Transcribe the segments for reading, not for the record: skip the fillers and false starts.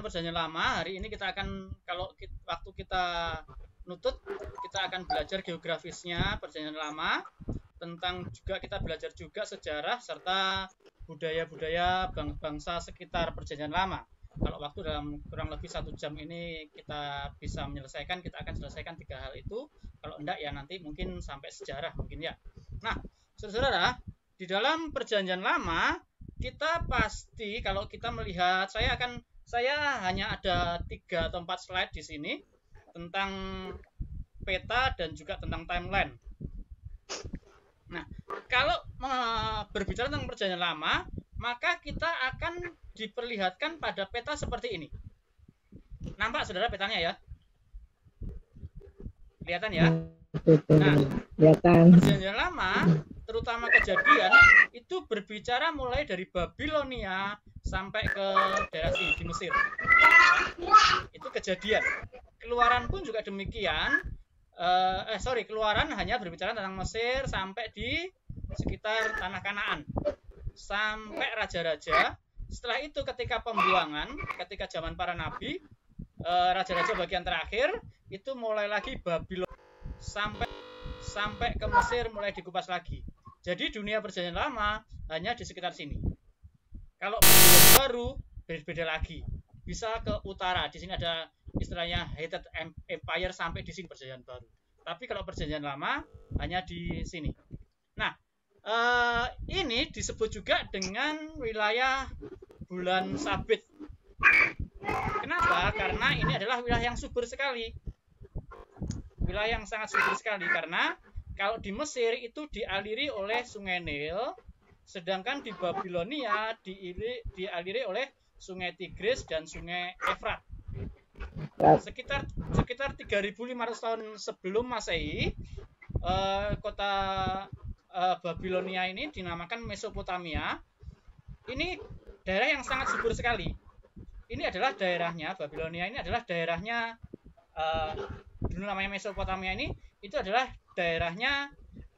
Perjanjian Lama. Hari ini kita akan, waktu kita nutut, kita akan belajar geografisnya Perjanjian Lama. Kita belajar juga sejarah serta budaya-budaya bangsa sekitar Perjanjian Lama. Kalau waktu dalam kurang lebih 1 jam ini kita bisa menyelesaikan, kita akan selesaikan 3 hal itu. Kalau enggak ya nanti mungkin sampai sejarah mungkin ya. Nah, saudara-saudara, di dalam Perjanjian Lama kita pasti, kalau kita melihat, saya hanya ada 3 atau 4 slide di sini tentang peta dan juga tentang timeline. Nah, kalau berbicara tentang Perjanjian Lama, maka kita akan diperlihatkan pada peta seperti ini. Nampak saudara petanya ya? Kelihatan ya? Nah, Perjanjian Lama, terutama Kejadian, itu berbicara mulai dari Babilonia sampai ke daerah sini di Mesir. Itu Kejadian. Keluaran pun juga demikian. Keluaran hanya berbicara tentang Mesir sampai di sekitar tanah Kanaan, sampai raja-raja. Setelah itu ketika pembuangan, ketika zaman para nabi, raja-raja bagian terakhir itu mulai lagi Babilon sampai ke Mesir mulai dikupas lagi. Jadi dunia Perjanjian Lama hanya di sekitar sini. Kalau Perjanjian Baru beda lagi, bisa ke utara. Di sini ada istilahnya Hittite Empire sampai di sini Perjanjian Baru. Tapi kalau Perjanjian Lama hanya di sini. Nah, ini disebut juga dengan wilayah bulan sabit. Kenapa? Karena ini adalah wilayah yang subur sekali. Wilayah yang sangat subur sekali karena kalau di Mesir itu dialiri oleh Sungai Nil, sedangkan di Babilonia dialiri oleh Sungai Tigris dan Sungai Efrat. Sekitar 3.500 tahun sebelum Masehi, kota Babilonia ini dinamakan Mesopotamia. Ini daerah yang sangat subur sekali. Ini adalah daerahnya, Babilonia ini adalah daerahnya, dulu namanya Mesopotamia ini, itu adalah daerahnya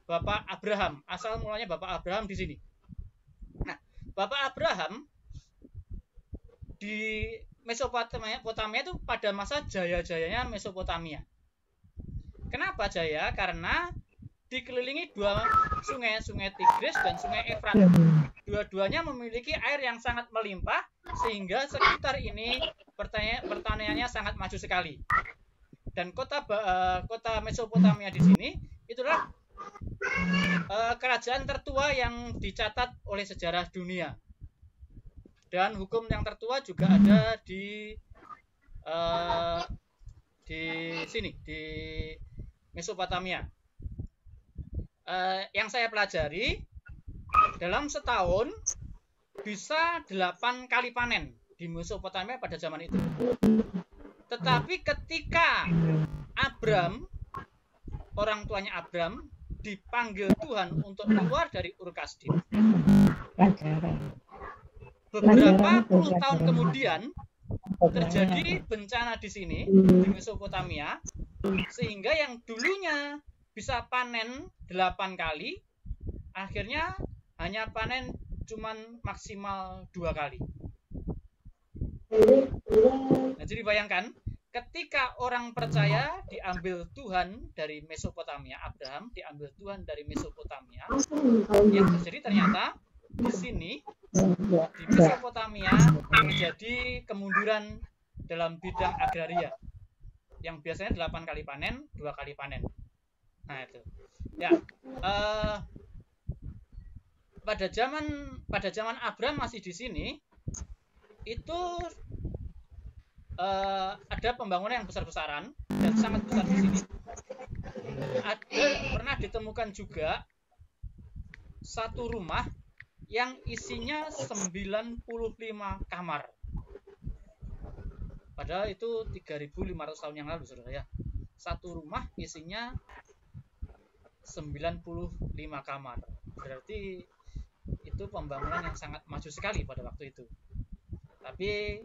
Bapak Abraham. Asal mulanya Bapak Abraham di sini. Nah, Bapak Abraham di Mesopotamia itu pada masa jaya-jayanya Mesopotamia. Kenapa jaya? Karena dikelilingi 2 sungai, Sungai Tigris dan Sungai Efrat. Dua-duanya memiliki air yang sangat melimpah sehingga sekitar ini pertaniannya sangat maju sekali. Dan kota Mesopotamia di sini itulah kerajaan tertua yang dicatat oleh sejarah dunia. Dan hukum yang tertua juga ada di sini di Mesopotamia. Yang saya pelajari, dalam setahun bisa 8 kali panen di Mesopotamia pada zaman itu. Tetapi ketika Abram, orang tuanya Abram, dipanggil Tuhan untuk keluar dari Ur Kasdim, beberapa puluh tahun kemudian terjadi bencana di sini di Mesopotamia, sehingga yang dulunya bisa panen 8 kali, akhirnya hanya panen cuman maksimal 2 kali. Nah, jadi bayangkan, ketika orang percaya diambil Tuhan dari Mesopotamia, Abraham diambil Tuhan dari Mesopotamia, yang terjadi ternyata di sini di Mesopotamia terjadi kemunduran dalam bidang agraria, yang biasanya 8 kali panen, 2 kali panen. Nah itu ya, pada zaman Abraham masih di sini itu ada pembangunan yang besar-besaran dan sangat besar di sini. Pernah ditemukan juga satu rumah yang isinya 95 kamar. Padahal itu 3.500 tahun yang lalu, saudara ya. Satu rumah isinya 95 kamar. Berarti itu pembangunan yang sangat maju sekali pada waktu itu. Tapi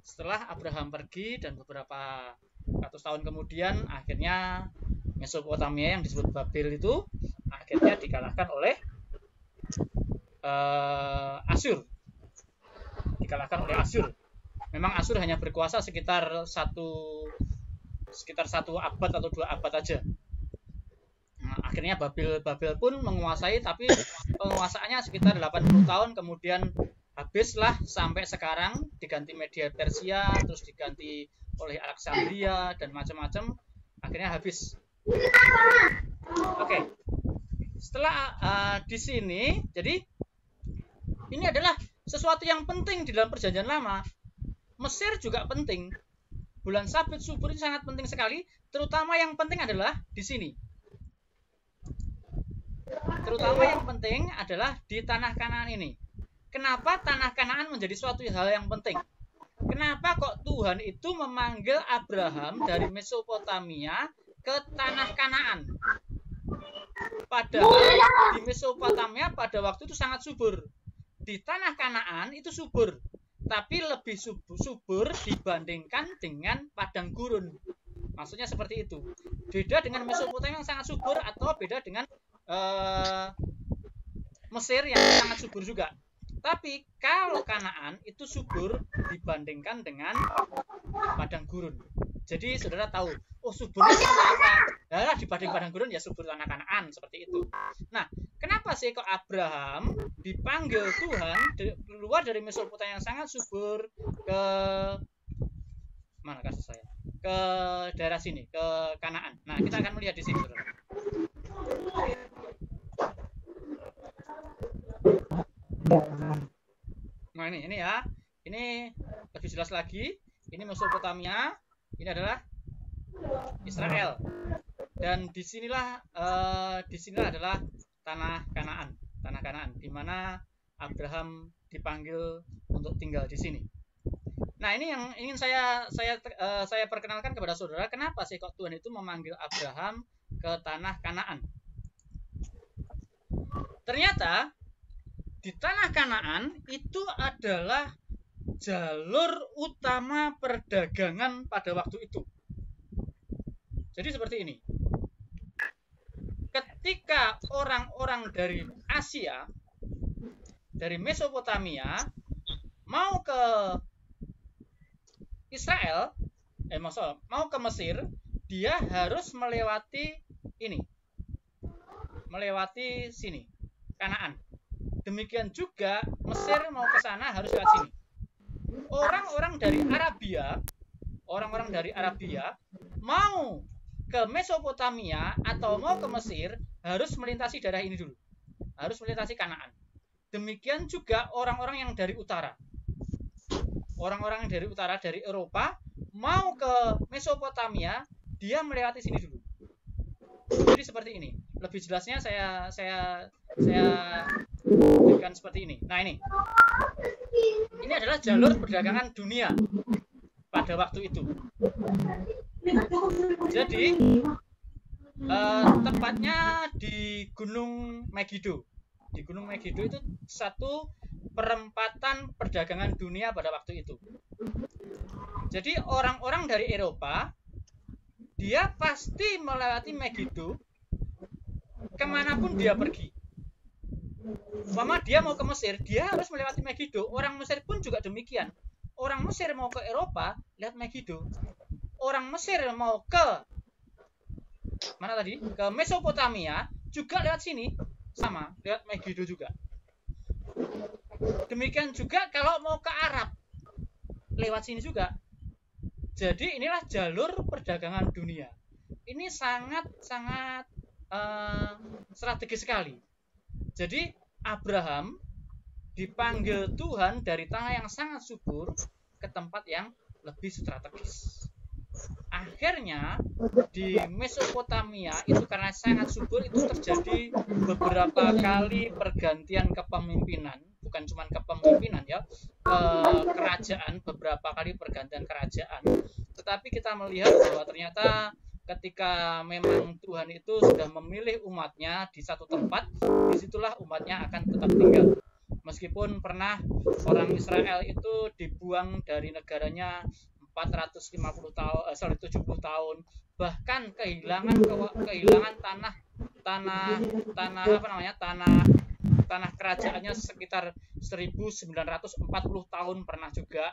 setelah Abraham pergi dan beberapa ratus tahun kemudian, akhirnya Mesopotamia yang disebut Babel itu akhirnya dikalahkan oleh Asyur. Memang Asyur hanya berkuasa sekitar satu abad atau 2 abad aja. Nah, akhirnya Babel pun menguasai, tapi penguasaannya sekitar 80 tahun, kemudian habislah sampai sekarang, diganti Media Persia, terus diganti oleh Alexandria dan macam-macam, akhirnya habis. Oke. Setelah di sini, jadi ini adalah sesuatu yang penting di dalam Perjanjian Lama. Mesir juga penting. Bulan Sabit subur ini sangat penting sekali, terutama yang penting adalah di sini. Terutama yang penting adalah di tanah Kanaan ini. Kenapa tanah Kanaan menjadi suatu hal yang penting? Kenapa kok Tuhan itu memanggil Abraham dari Mesopotamia ke tanah Kanaan? Padahal di Mesopotamia pada waktu itu sangat subur. Di tanah Kanaan itu subur, tapi lebih subur dibandingkan dengan padang gurun. Maksudnya seperti itu. Beda dengan Mesopotamia yang sangat subur, atau beda dengan Mesir yang sangat subur juga. Tapi kalau Kanaan itu subur dibandingkan dengan padang gurun. Jadi saudara tahu, oh suburnya seperti apa? Nah, dibanding padang gurun ya subur tanah Kanaan, seperti itu. Nah, kenapa sih kok Abraham dipanggil Tuhan keluar dari Mesopotamia yang sangat subur ke mana kasih saya? Ke daerah sini, ke Kanaan. Nah, kita akan melihat di sini, saudara. Nah, ini ya. Ini lebih jelas lagi. Ini Mesopotamia, ini adalah Israel. Dan disinilah adalah tanah Kanaan, di mana Abraham dipanggil untuk tinggal di sini. Nah, ini yang ingin saya perkenalkan kepada saudara. Kenapa sih kok Tuhan itu memanggil Abraham ke tanah Kanaan? Ternyata di tanah Kanaan itu adalah jalur utama perdagangan pada waktu itu. Jadi seperti ini. Ketika orang-orang dari Asia, dari Mesopotamia, mau ke Israel, mau ke Mesir, dia harus melewati ini. Melewati sini, Kanaan. Demikian juga Mesir mau ke sana harus lewat sini. Orang-orang dari Arabia mau ke Mesopotamia atau mau ke Mesir harus melintasi daerah ini dulu. Harus melintasi Kanaan. Demikian juga orang-orang yang dari utara. Orang-orang yang dari utara, dari Eropa, mau ke Mesopotamia, dia melewati sini dulu. Jadi seperti ini. Lebih jelasnya saya berikan seperti ini. Nah, ini adalah jalur perdagangan dunia pada waktu itu. Jadi tepatnya di Gunung Megiddo. Di Gunung Megiddo itu satu perempatan perdagangan dunia pada waktu itu. Jadi orang-orang dari Eropa, dia pasti melewati Megiddo kemanapun dia pergi. Umpama dia mau ke Mesir, dia harus melewati Megiddo. Orang Mesir pun juga demikian. Orang Mesir mau ke Eropa, lihat Megiddo. Orang Mesir mau ke mana tadi? Ke Mesopotamia, juga lewat sini, sama, lewat Megiddo juga. Demikian juga kalau mau ke Arab, lewat sini juga. Jadi inilah jalur perdagangan dunia. Ini sangat strategis sekali. Jadi Abraham dipanggil Tuhan dari tanah yang sangat subur ke tempat yang lebih strategis. Akhirnya di Mesopotamia itu karena sangat subur, itu terjadi beberapa kali pergantian kepemimpinan, bukan cuma kepemimpinan ya, kerajaan, beberapa kali pergantian kerajaan. Tetapi kita melihat bahwa ternyata ketika memang Tuhan itu sudah memilih umatnya di satu tempat, disitulah umatnya akan tetap tinggal. Meskipun pernah orang Israel itu dibuang dari negaranya 70 tahun, bahkan kehilangan tanah kerajaannya sekitar 1940 tahun pernah juga.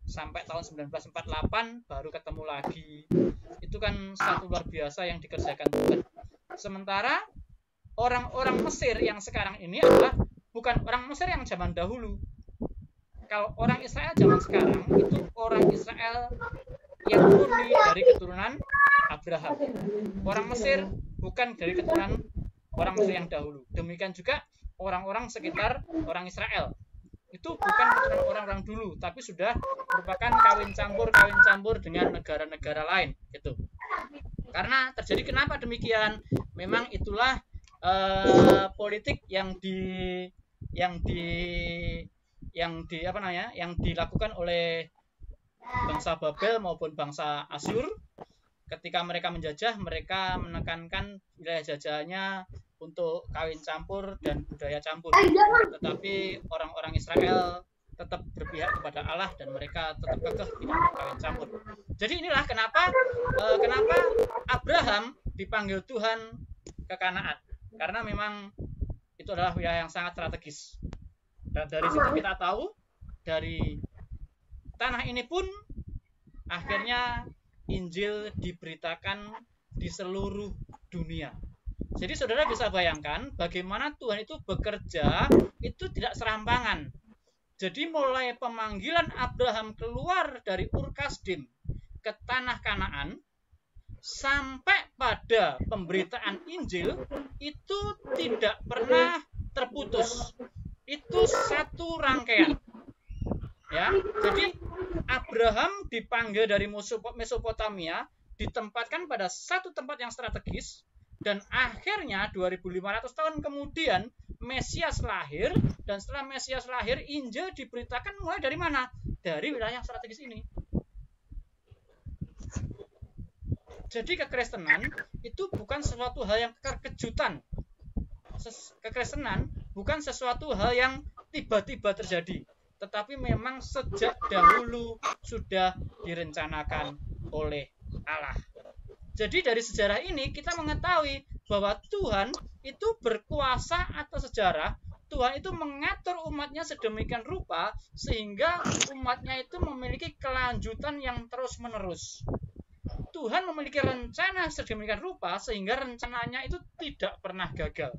sampai tahun 1948 baru ketemu lagi. Itu kan satu luar biasa yang dikerjakan Tuhan. Sementara orang-orang Mesir yang sekarang ini adalah bukan orang Mesir yang zaman dahulu. Kalau orang Israel zaman sekarang itu orang Israel yang murni dari keturunan Abraham. Orang Mesir bukan dari keturunan orang Mesir yang dahulu. Demikian juga orang-orang sekitar orang Israel. Itu bukan keturunan orang-orang dulu, tapi sudah merupakan kawin campur dengan negara-negara lain, gitu. Karena terjadi kenapa demikian? Memang itulah politik yang dilakukan oleh bangsa Babel maupun bangsa Asyur. Ketika mereka menjajah, mereka menekankan wilayah jajahannya untuk kawin campur dan budaya campur. Tetapi orang-orang Israel tetap berpihak kepada Allah dan mereka tetap kekeh tidak kawin campur. Jadi inilah kenapa Abraham dipanggil Tuhan ke Kanaan. Karena memang itu adalah wilayah yang sangat strategis. Dan dari situ kita tahu, dari tanah ini pun akhirnya Injil diberitakan di seluruh dunia. Jadi saudara bisa bayangkan bagaimana Tuhan itu bekerja itu tidak serampangan. Jadi mulai pemanggilan Abraham keluar dari Ur Kasdim ke tanah Kanaan sampai pada pemberitaan Injil itu tidak pernah terputus. Itu satu rangkaian. Ya, jadi Abraham dipanggil dari Mesopotamia, ditempatkan pada satu tempat yang strategis. Dan akhirnya 2500 tahun kemudian Mesias lahir, dan setelah Mesias lahir Injil diberitakan mulai dari mana? Dari wilayah yang strategis ini. Jadi kekristenan itu bukan sesuatu hal yang kejutan. Kekristenan bukan sesuatu hal yang tiba-tiba terjadi, tetapi memang sejak dahulu sudah direncanakan oleh Allah. Jadi dari sejarah ini kita mengetahui bahwa Tuhan itu berkuasa atas sejarah. Tuhan itu mengatur umatnya sedemikian rupa sehingga umatnya itu memiliki kelanjutan yang terus-menerus. Tuhan memiliki rencana sedemikian rupa sehingga rencananya itu tidak pernah gagal.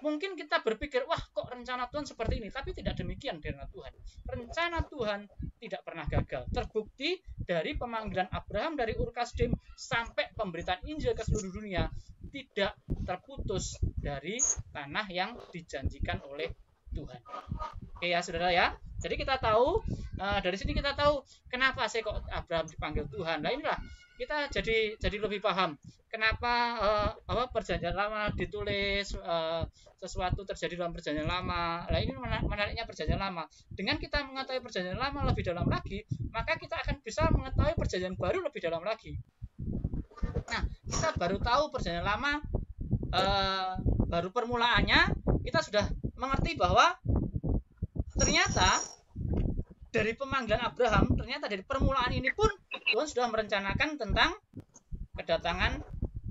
Mungkin kita berpikir, wah kok rencana Tuhan seperti ini, tapi tidak demikian dengan Tuhan. Rencana Tuhan tidak pernah gagal. Terbukti dari pemanggilan Abraham dari Ur Kasdim sampai pemberitaan Injil ke seluruh dunia tidak terputus dari tanah yang dijanjikan oleh Tuhan. Oke ya saudara ya. Jadi kita tahu, dari sini kita tahu kenapa sih kok Abraham dipanggil Tuhan. Nah inilah kita jadi lebih paham kenapa perjanjian lama ditulis, sesuatu terjadi dalam perjanjian lama. Nah ini menariknya perjanjian lama. Dengan kita mengetahui perjanjian lama lebih dalam lagi, maka kita akan bisa mengetahui perjanjian baru lebih dalam lagi. Nah kita baru tahu perjanjian lama, baru permulaannya kita sudah mengerti bahwa ternyata dari pemanggilan Abraham, ternyata dari permulaan ini pun Tuhan sudah merencanakan tentang kedatangan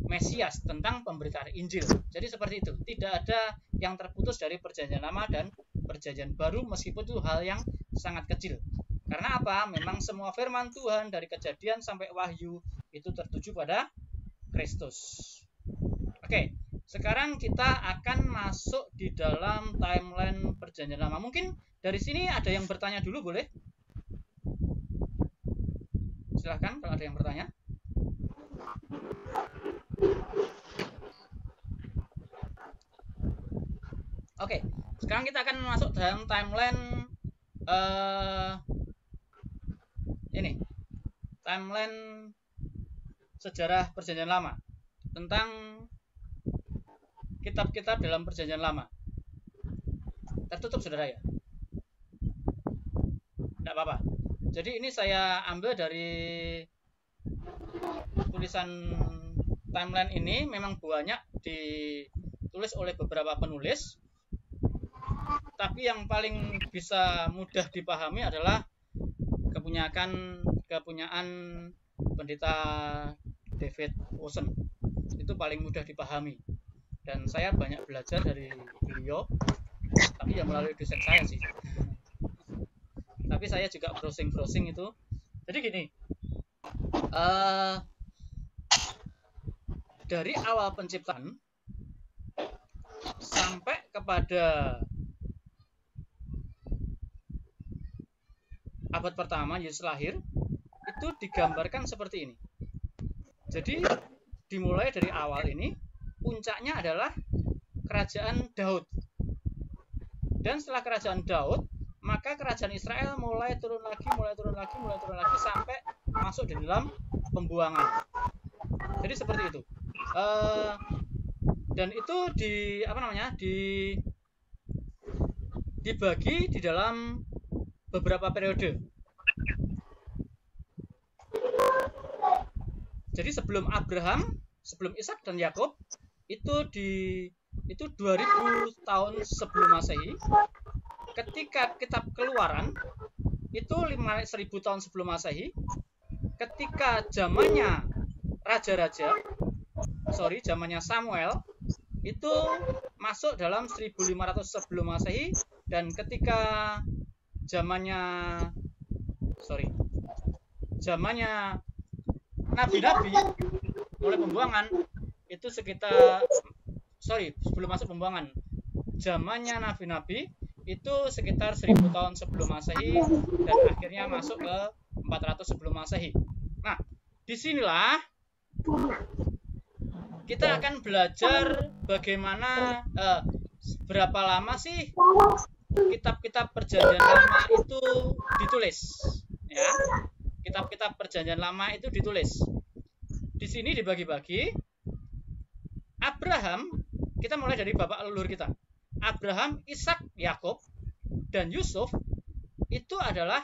Mesias, tentang pemberitaan Injil. Jadi seperti itu, tidak ada yang terputus dari perjanjian lama dan perjanjian baru, meskipun itu hal yang sangat kecil. Karena apa? Memang semua firman Tuhan dari Kejadian sampai Wahyu itu tertuju pada Kristus. Oke, sekarang kita akan masuk di dalam timeline perjanjian lama. Mungkin dari sini ada yang bertanya dulu, boleh? Silahkan kalau ada yang bertanya. Oke, sekarang kita akan masuk dalam timeline ini. Timeline sejarah perjanjian lama. Tentang kitab-kitab dalam perjanjian lama. Tertutup saudara ya? Tidak apa-apa. Jadi ini saya ambil dari tulisan timeline ini, memang banyak ditulis oleh beberapa penulis. Tapi yang paling bisa mudah dipahami adalah kepunyaan pendeta David Wilson. Itu paling mudah dipahami. Dan saya banyak belajar dari beliau, tapi ya melalui dosen saya sih. Tapi tapi saya juga browsing itu. Jadi gini, dari awal penciptaan sampai kepada abad pertama Yesus lahir itu digambarkan seperti ini. Jadi dimulai dari awal ini, puncaknya adalah kerajaan Daud. Dan setelah kerajaan Daud, maka kerajaan Israel mulai turun lagi sampai masuk di dalam pembuangan. Jadi seperti itu. Dan itu dibagi di dalam beberapa periode. Jadi sebelum Abraham, sebelum Ishak dan Yakub itu 2000 tahun sebelum Masehi. Ketika kitab Keluaran itu 1000 tahun sebelum Masehi. Ketika zamannya zamannya Samuel itu masuk dalam 1500 sebelum Masehi, dan ketika zamannya nabi-nabi mulai pembuangan itu sekitar sebelum masuk pembuangan, zamannya nabi-nabi itu sekitar 1000 tahun sebelum Masehi dan akhirnya masuk ke 400 sebelum Masehi. Nah, disinilah kita akan belajar bagaimana berapa lama sih kitab-kitab perjanjian lama itu ditulis, ya. Kitab-kitab perjanjian lama itu ditulis. Di sini dibagi-bagi. Abraham, kita mulai dari bapak leluhur kita. Abraham, Ishak, Yakub, dan Yusuf itu adalah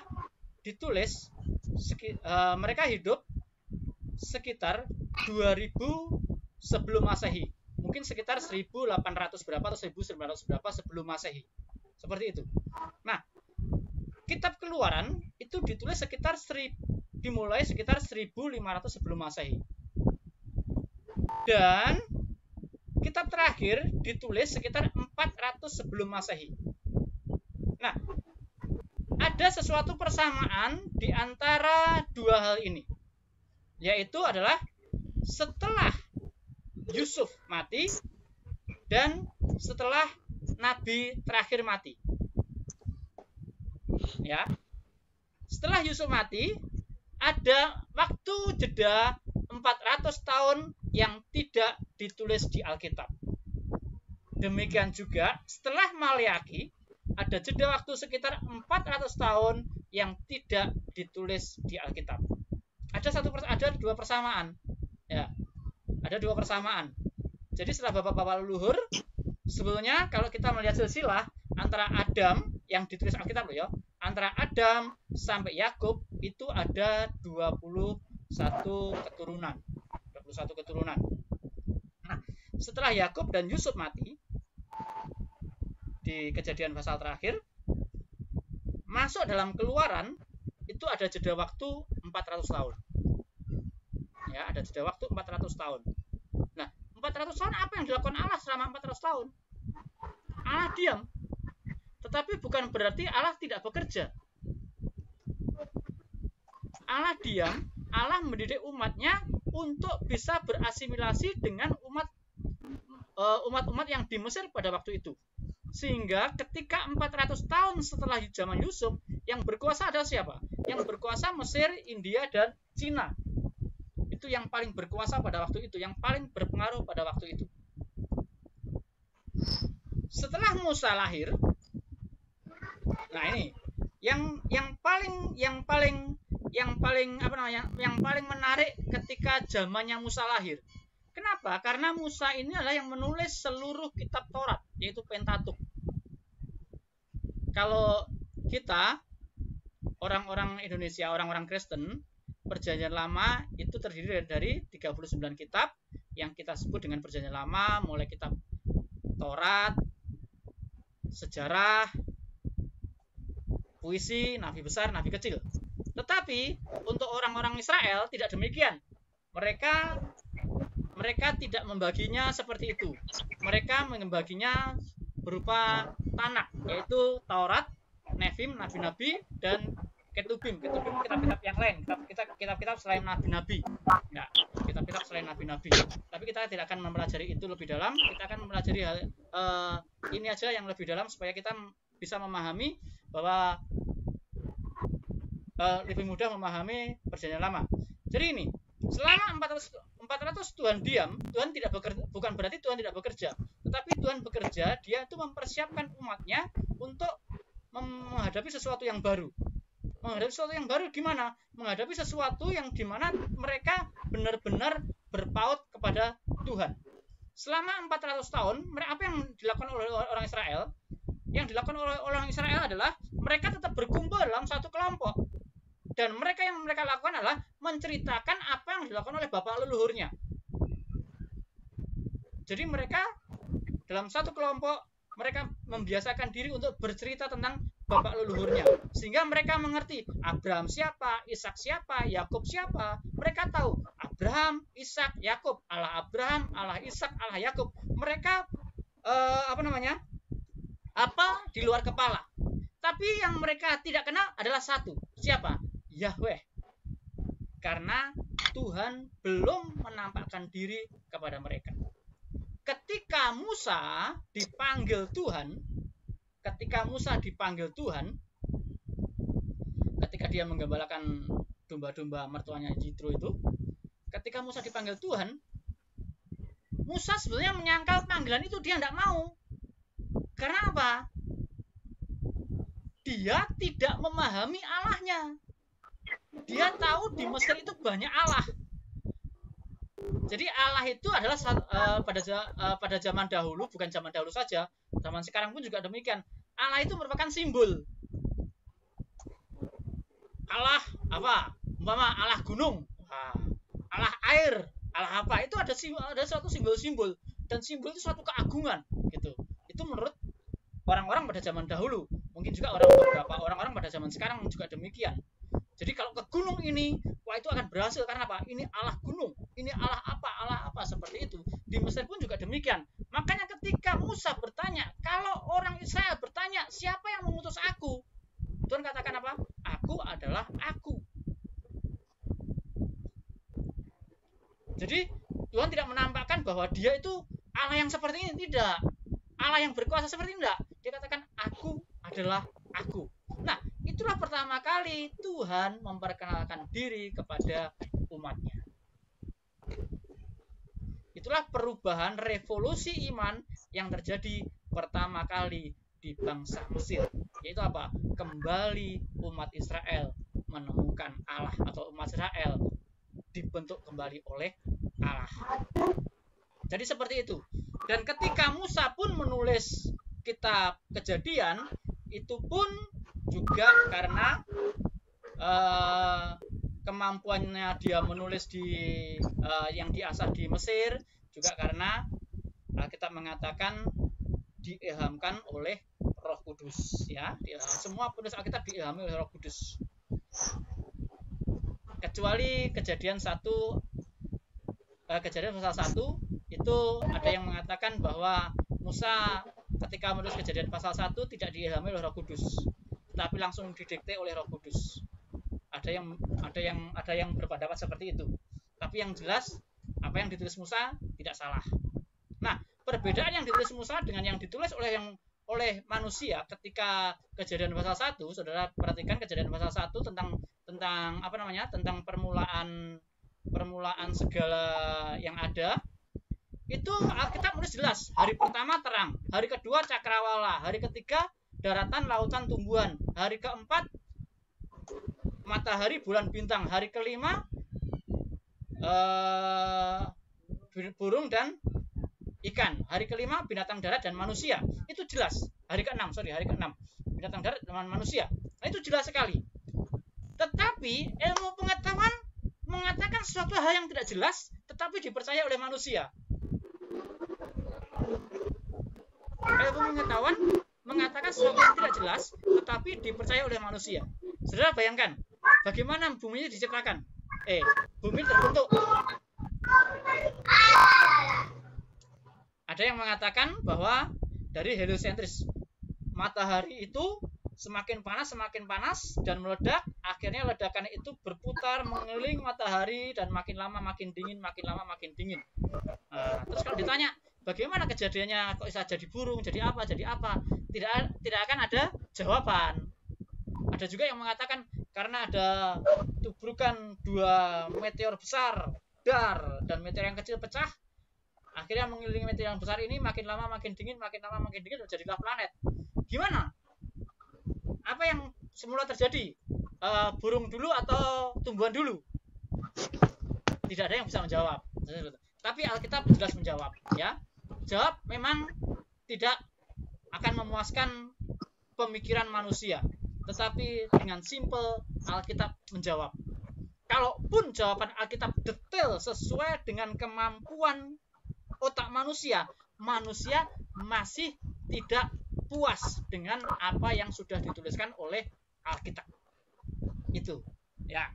ditulis mereka hidup sekitar 2000 sebelum Masehi. Mungkin sekitar 1800 berapa atau 1900 berapa sebelum Masehi. Seperti itu. Nah, kitab Keluaran itu ditulis dimulai sekitar 1500 sebelum Masehi. Dan kitab terakhir ditulis sekitar 400 sebelum Masehi. Nah, ada sesuatu persamaan di antara dua hal ini, yaitu adalah setelah Yusuf mati dan setelah nabi terakhir mati. Ya. Setelah Yusuf mati, ada waktu jeda 400 tahun yang tidak ditulis di Alkitab. Demikian juga setelah Maleakhi, ada jeda waktu sekitar 400 tahun yang tidak ditulis di Alkitab. Ada dua persamaan. Ya. Ada dua persamaan. Jadi setelah bapak-bapak leluhur, sebetulnya kalau kita melihat silsilah antara Adam yang ditulis Alkitab loh ya, antara Adam sampai Yakub itu ada 21 keturunan. 21 keturunan. Nah, setelah Yakub dan Yusuf mati di Kejadian pasal terakhir, masuk dalam Keluaran itu ada jeda waktu 400 tahun. Ya, ada jeda waktu 400 tahun. Nah, 400 tahun apa yang dilakukan Allah selama 400 tahun? Allah diam. Tetapi bukan berarti Allah tidak bekerja. Allah diam, Allah mendidik umatnya untuk bisa berasimilasi dengan umat-umat yang di Mesir pada waktu itu. Sehingga ketika 400 tahun setelah zaman Yusuf, yang berkuasa adalah siapa? Yang berkuasa Mesir, India, dan Cina. Itu yang paling berkuasa pada waktu itu, yang paling berpengaruh pada waktu itu. Setelah Musa lahir, nah ini yang paling menarik ketika zamannya Musa lahir. Kenapa? Karena Musa ini adalah yang menulis seluruh kitab Taurat, yaitu Pentateuch. Kalau kita orang-orang Indonesia, orang-orang Kristen, Perjanjian Lama itu terdiri dari 39 kitab yang kita sebut dengan Perjanjian Lama, mulai kitab Taurat, sejarah, puisi, nabi besar, nabi kecil. Tetapi untuk orang-orang Israel tidak demikian. Mereka tidak membaginya seperti itu. Mereka membaginya berupa Tanakh, yaitu Taurat, Nevim, nabi-nabi, dan Ketubim kitab-kitab yang lain, kitab-kitab selain nabi-nabi. Enggak, kitab-kitab selain nabi-nabi. Tapi kita tidak akan mempelajari itu lebih dalam. Kita akan mempelajari ini aja yang lebih dalam supaya kita bisa memahami bahwa lebih mudah memahami Perjanjian Lama. Jadi ini, selama 400 Tuhan diam, Tuhan tidak bekerja, bukan berarti Tuhan tidak bekerja, tetapi Tuhan bekerja, dia itu mempersiapkan umatnya untuk menghadapi sesuatu yang baru. Menghadapi sesuatu yang baru gimana? Menghadapi sesuatu yang dimana mereka benar-benar berpaut kepada Tuhan. Selama 400 tahun, apa yang dilakukan oleh orang Israel? Yang dilakukan oleh orang Israel adalah mereka tetap berkumpul dalam satu kelompok. Dan mereka yang mereka lakukan adalah menceritakan apa yang dilakukan oleh bapak leluhurnya. Jadi mereka dalam satu kelompok, mereka membiasakan diri untuk bercerita tentang bapak leluhurnya. Sehingga mereka mengerti Abraham siapa, Ishak siapa, Yakub siapa. Mereka tahu Abraham, Ishak, Yakub, Allah Abraham, Allah Ishak, Allah Yakub. Mereka apa di luar kepala. Tapi yang mereka tidak kenal adalah satu. Siapa? Yahweh. Karena Tuhan belum menampakkan diri kepada mereka. Ketika Musa dipanggil Tuhan, ketika dia menggembalakan domba-domba mertuanya Jitro itu, ketika Musa dipanggil Tuhan, Musa sebenarnya menyangkal panggilan itu dia tidak mau. Karena apa? Dia tidak memahami Allahnya. Dia tahu di Mesir itu banyak Allah. Jadi Allah itu adalah pada zaman dahulu, bukan zaman dahulu saja, zaman sekarang pun juga demikian. Allah itu merupakan simbol. Allah apa? Umpama Allah gunung, Allah air, Allah apa? Itu ada suatu simbol-simbol, dan simbol itu suatu keagungan, gitu. Itu menurut orang-orang pada zaman dahulu. Mungkin juga beberapa orang-orang pada zaman sekarang juga demikian. Jadi kalau ke gunung ini, wah itu akan berhasil karena apa? Ini Allah gunung, ini Allah apa seperti itu. Di Mesir pun juga demikian. Makanya ketika Musa bertanya, kalau orang Israel bertanya, siapa yang mengutus aku? Tuhan katakan apa? Aku adalah aku. Jadi Tuhan tidak menampakkan bahwa dia itu Allah yang seperti ini, tidak. Allah yang berkuasa seperti ini, tidak. Dia katakan, aku adalah aku. Nah, itulah pertama kali Tuhan memperkenalkan diri kepada umatnya. Itulah perubahan revolusi iman yang terjadi pertama kali di bangsa Mesir. Yaitu apa? Kembali umat Israel menemukan Allah, atau umat Israel dibentuk kembali oleh Allah. Jadi seperti itu. Dan ketika Musa pun menulis kitab Kejadian, itu pun juga karena kemampuannya dia menulis yang diasah di Mesir, juga karena kita mengatakan diilhamkan oleh Roh Kudus, ya. Semua penulis Alkitab diilhami oleh Roh Kudus. Kecuali Kejadian pasal 1 itu ada yang mengatakan bahwa Musa ketika menulis Kejadian pasal 1 tidak diilhami oleh Roh Kudus, tapi langsung didikte oleh Roh Kudus. Ada yang berpendapat seperti itu. Tapi yang jelas apa yang ditulis Musa tidak salah. Nah, perbedaan yang ditulis Musa dengan yang ditulis oleh manusia ketika Kejadian pasal 1, Saudara perhatikan Kejadian pasal 1 tentang tentang permulaan segala yang ada. Itu Alkitab menulis jelas. Hari pertama terang, hari kedua cakrawala, hari ketiga daratan, lautan, tumbuhan, hari keempat matahari, bulan, bintang, hari kelima burung dan ikan, hari kelima binatang darat dan manusia. Itu jelas. Hari keenam binatang darat dan manusia. Nah, itu jelas sekali. Tetapi ilmu pengetahuan mengatakan suatu hal yang tidak jelas tetapi dipercaya oleh manusia. Ilmu pengetahuan mengatakan sesuatu yang tidak jelas tetapi dipercaya oleh manusia. Saudara bayangkan, bagaimana bumi ini diciptakan? Bumi terbentuk. Ada yang mengatakan bahwa dari heliosentris, matahari itu semakin panas dan meledak. Akhirnya ledakan itu berputar mengelilingi matahari dan makin lama makin dingin, makin lama makin dingin. Terus kalau ditanya bagaimana kejadiannya kok bisa jadi burung, jadi apa, tidak akan ada jawaban. Ada juga yang mengatakan karena ada tubrukan dua meteor besar, dar, dan meteor yang kecil pecah, akhirnya mengelilingi meteor yang besar ini makin lama makin dingin, jadilah planet. Gimana? Apa yang semula terjadi? Burung dulu atau tumbuhan dulu? Tidak ada yang bisa menjawab. Tapi Alkitab jelas menjawab, ya. Jawab memang tidak akan memuaskan pemikiran manusia, tetapi dengan simple Alkitab menjawab. Kalaupun jawaban Alkitab detail sesuai dengan kemampuan otak manusia masih tidak puas dengan apa yang sudah dituliskan oleh Alkitab. Itu, ya.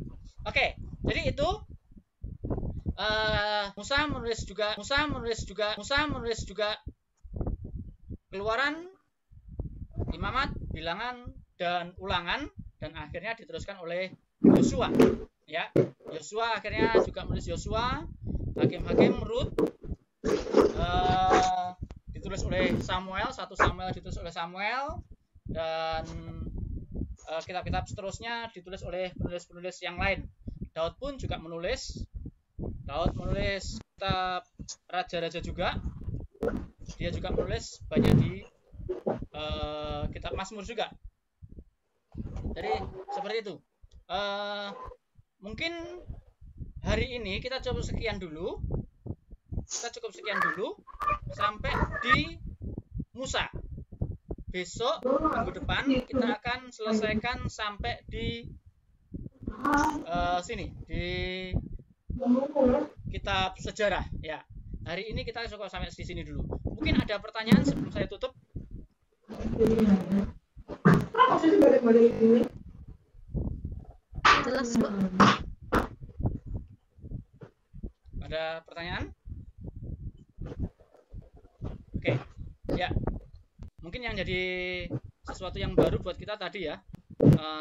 Oke, jadi itu Musa menulis juga Keluaran, Imamat, Bilangan, dan Ulangan, dan akhirnya diteruskan oleh Yosua. Ya, Yosua akhirnya juga menulis Yosua, Hakim-Hakim, Rut, ditulis oleh Samuel, 1 Samuel ditulis oleh Samuel, dan kitab-kitab seterusnya ditulis oleh penulis-penulis yang lain. Daud pun juga menulis. Daud menulis kitab Raja-Raja juga. Dia juga menulis banyak di kitab Mazmur juga. Jadi seperti itu. Mungkin hari ini kita cukup sekian dulu. Sampai di Musa. Besok minggu depan kita akan selesaikan sampai di sini, di kitab sejarah, ya. Hari ini kita cukup sampai di sini dulu. Mungkin ada pertanyaan sebelum saya tutup? Jelas, Pak. Ada pertanyaan? Oke, ya. Mungkin yang jadi sesuatu yang baru buat kita tadi ya,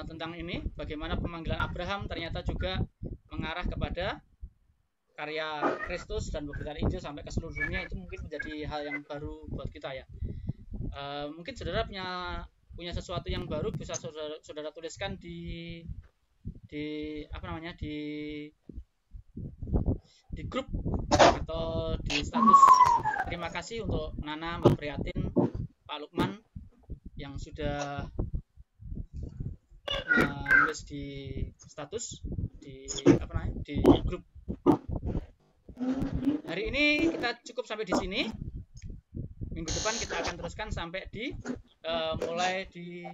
tentang ini, bagaimana pemanggilan Abraham ternyata juga mengarah kepada karya Kristus dan pemberitaan Injil sampai ke seluruh dunia. Itu mungkin menjadi hal yang baru buat kita ya. Mungkin saudara punya sesuatu yang baru, bisa saudara tuliskan di grup atau di status. Terima kasih untuk Nana, Mbak Prihatin, Pak Lukman yang sudah menulis di status di grup. Hari ini kita cukup sampai di sini. Minggu depan kita akan teruskan sampai di mulai di